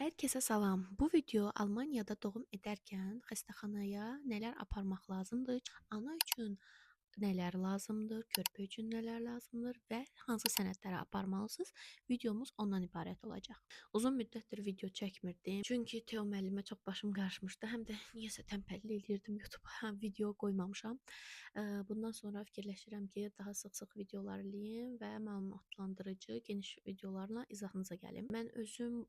Herkese salam. Bu video Almaniyada doğum edərkən xəstəxanaya nələr aparmaq lazımdır, ana üçün nələr lazımdır, körpə üçün nələr lazımdır və hansı sənədləri aparmalısınız? Videomuz ondan ibarət olacaq. Uzun müddətdir video çəkmirdim. Çünki Teo müəllimə çox başım qarışmışdı. Həm də niyəsə tənbəllik eləyirdim YouTube-a video qoymamışam. Bundan sonra fikirləşirəm ki, daha sıx-sıx videolar eləyim və məlumatlandırıcı, geniş videolarla izahınıza gəlim. Mən özüm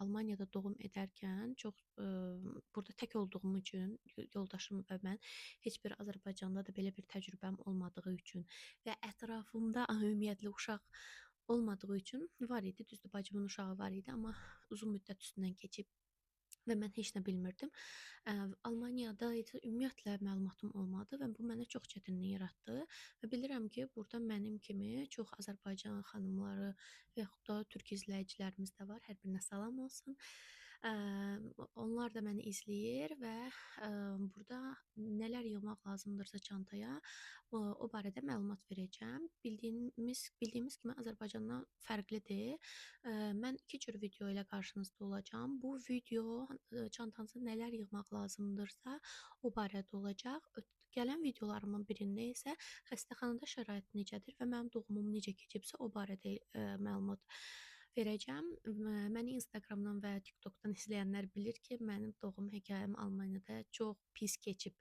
Almaniyada doğum edərkən çox burada tək olduğum üçün yoldaşım və mən heç bir Azərbaycanda da belə bir təcrübəm olmadığı üçün və ətrafımda ümumiyyətlə uşaq olmadığı üçün var idi, düzdür, bacımın uşağı var idi, amma uzun müddət üstündən keçib və mən heç nə bilmirdim. Almaniyada isə ümumiyyətlə məlumatım olmadı və bu mənə çox çətinlik yaratdı və bilirəm ki, burada mənim kimi çox Azərbaycan xanımları və yaxud da türk izləyicilərimiz də var. Hər birinə salam olsun. Onlar da məni izləyir və burada nələr yığmaq lazımdırsa çantaya, o barədə məlumat verəcəm. Bildiyimiz kimi Azərbaycandan fərqlidir. Mən 2 cür video ilə qarşınızda olacağam. Bu video çantanıza nələr yığmaq lazımdırsa, o barədə olacaq. Gələn videolarımın birində isə xəstəxanada şərait necədir və mənim doğumum necə keçibsə, o barədə məlumat verəcəm. Məni Instagramdan və TikTokdan izləyənlər bilir ki, mənim doğum hekayəm Almaniyada çox pis keçib.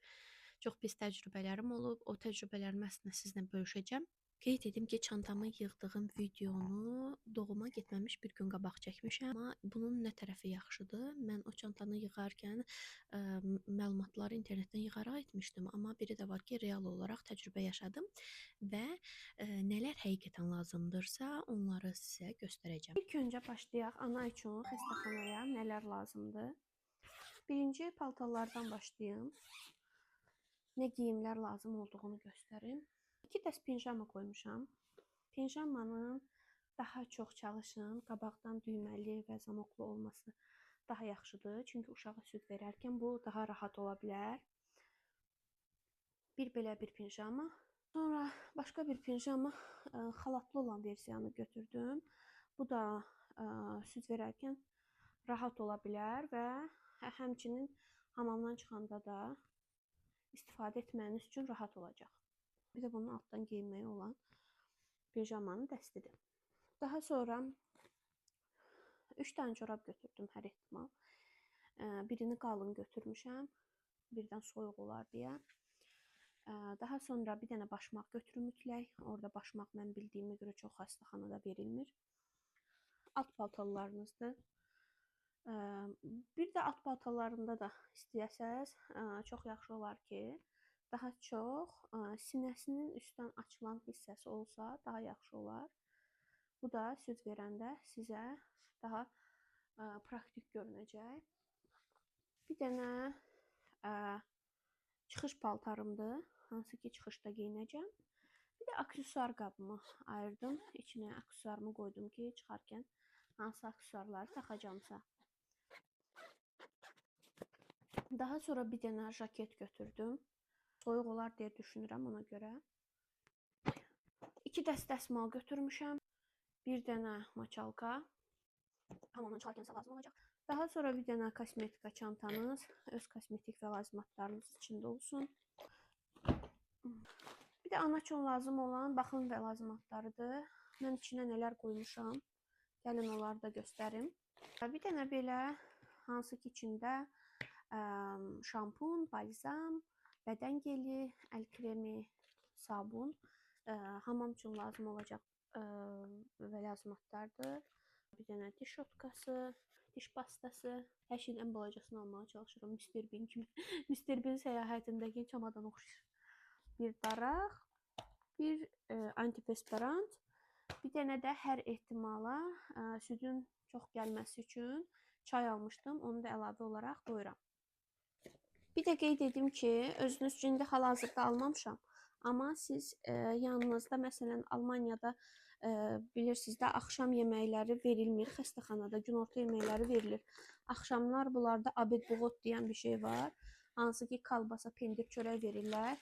Çox pis təcrübələrim olub. O təcrübələrimi əslində sizlə bölüşəcəm. Qeyd edim ki, çantamı yığdığım videonu doğuma getməmiş bir gün qabaq çəkmişəm. Amma bunun nə tərəfi yaxşıdır? Mən o çantanı yığarkən məlumatları internetdən yığaraq etmişdim. Amma biri də var ki, real olaraq təcrübə yaşadım və nələr həqiqətən lazımdırsa, onları sizə göstərəcəm. İlk öncə başlayaq ana üçün xəstəxanaya nələr lazımdır. Birinci paltarlardan başlayım. Nə geyimlər lazım olduğunu göstərim. 2 dəst pijama qoymuşam. Pijamanın daha çox çalışın, qabaqdan düyməli və zamoklu olması daha yaxşıdır. Çünki uşağa süd verərkən bu daha rahat ola bilər. Belə bir pijama. Sonra başqa bir pijama, xalatlı olan versiyanı götürdüm. Bu da süd verərkən rahat ola bilər və həmçinin hamamdan çıxanda da istifadə etməyiniz üçün rahat olacaq. Bir də bunun altdan geyinməyi olan pijamanın dəstidir. Daha sonra 3 dənə çorab götürdüm hər ehtimal. Birini qalın götürmüşəm, birdən soyuq olar deyə. Daha sonra bir dənə başmaq götürüm mütləq. Orada başmaq mən bildiyimə görə çox xəstəxanada verilmir. Alt paltarlarınızdır. Bir də alt paltarlarında da istəyəsəz çox yaxşı olar ki, daha çox sinəsinin üstdən açılan hissəsi olsa daha yaxşı olar. Bu da süd verəndə sizə daha praktik görünəcək. Bir dənə çıxış paltarımdır, hansı ki çıxışda geyinəcəm. Bir də aksesuar qabımı ayırdım. İçinə aksesuarımı qoydum ki, çıxarkən hansı aksesuarları taxacamsa. Daha sonra bir dənə jaket götürdüm. Soyuq olar deyə düşünürəm ona görə. 2 dəst dəsmal götürmüşəm. Bir dənə maçalka. Hamamdan çıxarkən lazım olacaq. Daha sonra bir dənə kosmetika çantanız, öz kosmetik və lazimatlarınız içində olsun. Bir də ana üçün lazım olan baxım və lazimatlarıdır. Mən içinə nələr qoymuşam. Gəlin onları da göstərim. Bir dənə belə, hansı ki içində şampun, balzam, bədən geli, əl kremi, sabun, hamam üçün lazım olacaq və lazimatlardır. Bir dənə diş şotkası, diş pastası. Hər şeyin ən balacasını almağa çalışıram. Mr. Bean kimi. Mr. Bean səyahətindəki çamadan oxşayır. Bir daraq, bir antiperspirant, bir dənə də hər ehtimala südün çox gəlməsi üçün çay almışdım. Onu da əlavə olaraq qoyuram. Bir də qeyd edim ki, özünüz üçün indi hal-hazırda almamışam. Amma siz yanınızda, məsələn, Almaniyada bilirsiniz də, axşam yeməkləri verilmir xəstəxanada, günorta yeməkləri verilir. Axşamlar bunlarda abed-buğot deyən bir şey var. Hansı ki, kalbasa, pendir, çörək verirlər.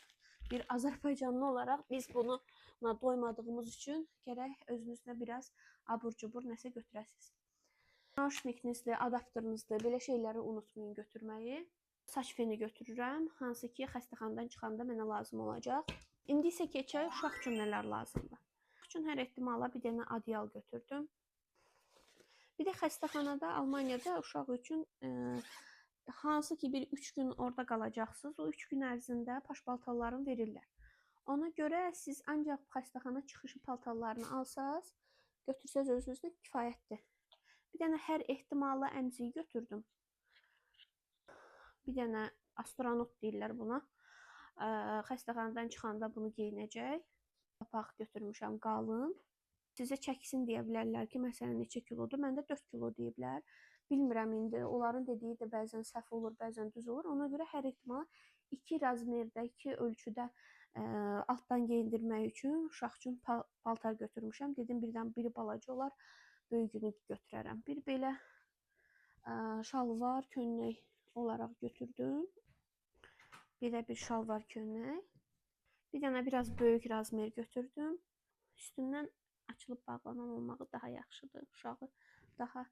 Bir Azərbaycanlı olaraq biz buna doymadığımız üçün gərək özünüzlə biraz abur-cubur nəsə götürəsiniz. Naushnikinizdir, adapterinizdir, belə şeyləri unutmayın götürməyi. Saç feni götürürəm, hansı ki xəstəxanadan çıxanda mənə lazım olacaq. İndi isə keçək uşaq üçün nələr lazımdır. Uşaq üçün hər ehtimala bir dənə adyal götürdüm. Bir də xəstəxanada, Almaniyada uşaq üçün hansı ki bir 3 gün orada qalacaqsınız, o 3 gün ərzində paş-paltarlarını verirlər. Ona görə siz ancaq xəstəxana çıxışı paltarlarını alsaz, götürsəz özünüzlə kifayətdir. Bir dənə hər ehtimalla əmziyi götürdüm. Bir dənə astronot deyirlər buna. Xəstəxanadan çıxanda bunu geyinəcək. Papaq götürmüşəm qalın. Sizə çəksin deyə bilərlər ki, məsələn neçə kilodur. Məndə 4 kilo deyiblər. Bilmirəm indi. Onların dediyi də bəzən səhv olur, bəzən düz olur. Ona görə hər ehtimala 2 razmerdə, 2 ölçüdə altdan geyindirmək üçün uşaq üçün paltar götürmüşəm. Dedim birdən biri balaca olar, böyüyünü götürərəm. Bir belə şalvar, köynək olaraq götürdüm. Belə bir şalvar, köynək. Bir dənə biraz böyük razmer götürdüm. Üstündən açılıb bağlanan olmağı daha yaxşıdır. Uşağı daha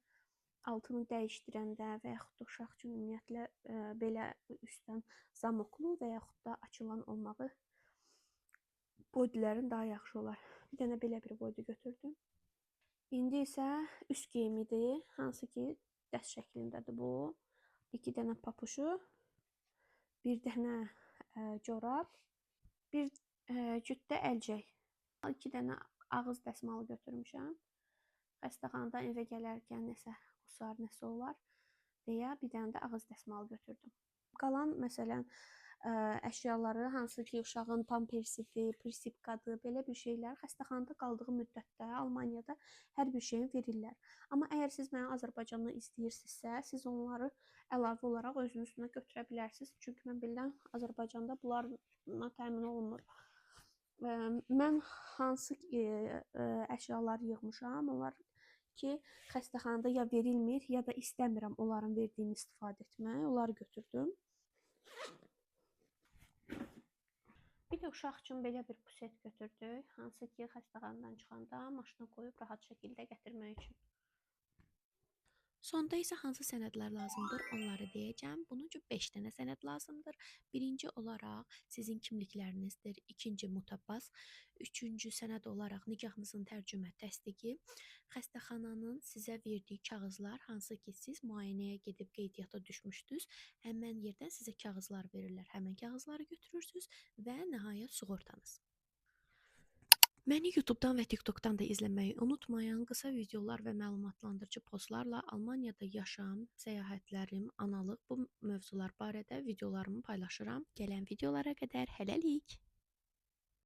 altını dəyişdirəndə və yaxud da uşaq üçün ümumiyyətlə belə üstdən zamoklu və yaxud da açılan olmağı boydilərin daha yaxşı olar. Bir dənə belə bir boydu götürdüm. İndi isə üst geyimidir, hansı ki dəst şəklindədir bu. 2 dənə papuşu, bir dənə corab, bir cütdə əlcək. 2 dənə ağız dəsmalı götürmüşəm. Xəstəxanadan evə gələrkən nəsə qusar, nəsə olar deyə bir dənə də ağız dəsmalı götürdüm. Qalan məsələn əşyaları, hansı ki uşağın pampersidir, prisipkadır, belə bir şeylər xəstəxanada qaldığı müddətdə Almaniyada hər bir şeyin verirlər. Amma əgər siz məni Azərbaycandan izləyirsinizsə, siz onları əlavə olaraq özünüz üstünə götürə bilərsiniz. Çünki mən bilirəm Azərbaycanda bunlarla təmin olunmur. Mən hansı əşyalar yığmışam, onlar ki xəstəxanada ya verilmir, ya da istəmirəm onların verdiyini istifadə etmək. Onları götürdüm. Bir də uşaq üçün belə bir puset götürdük, hansı ki xəstəxanadan çıxanda maşına qoyub rahat şəkildə gətirmək üçün. Sonda isə hansı sənədlər lazımdır, onları deyəcəm. Bunun üçün 5 dənə sənəd lazımdır. Birinci olaraq sizin kimliklərinizdir. İkinci mutabas. Üçüncü sənəd olaraq nikahınızın tərcümə təsdiqi. Xəstəxananın sizə verdiyi kağızlar, hansı ki siz müayinəyə gedib qeydiyyata düşmüşdünüz. Həmən yerdən sizə kağızlar verirlər. Həmən kağızları götürürsünüz və nəhayət sığortanız. Məni YouTube'dan və TikTok'dan da izləməyi unutmayın. Qısa videolar və məlumatlandırıcı postlarla Almaniyada yaşam, səyahətlərim, analıq bu mövzular barədə videolarımı paylaşıram. Gələn videolara qədər hələlik.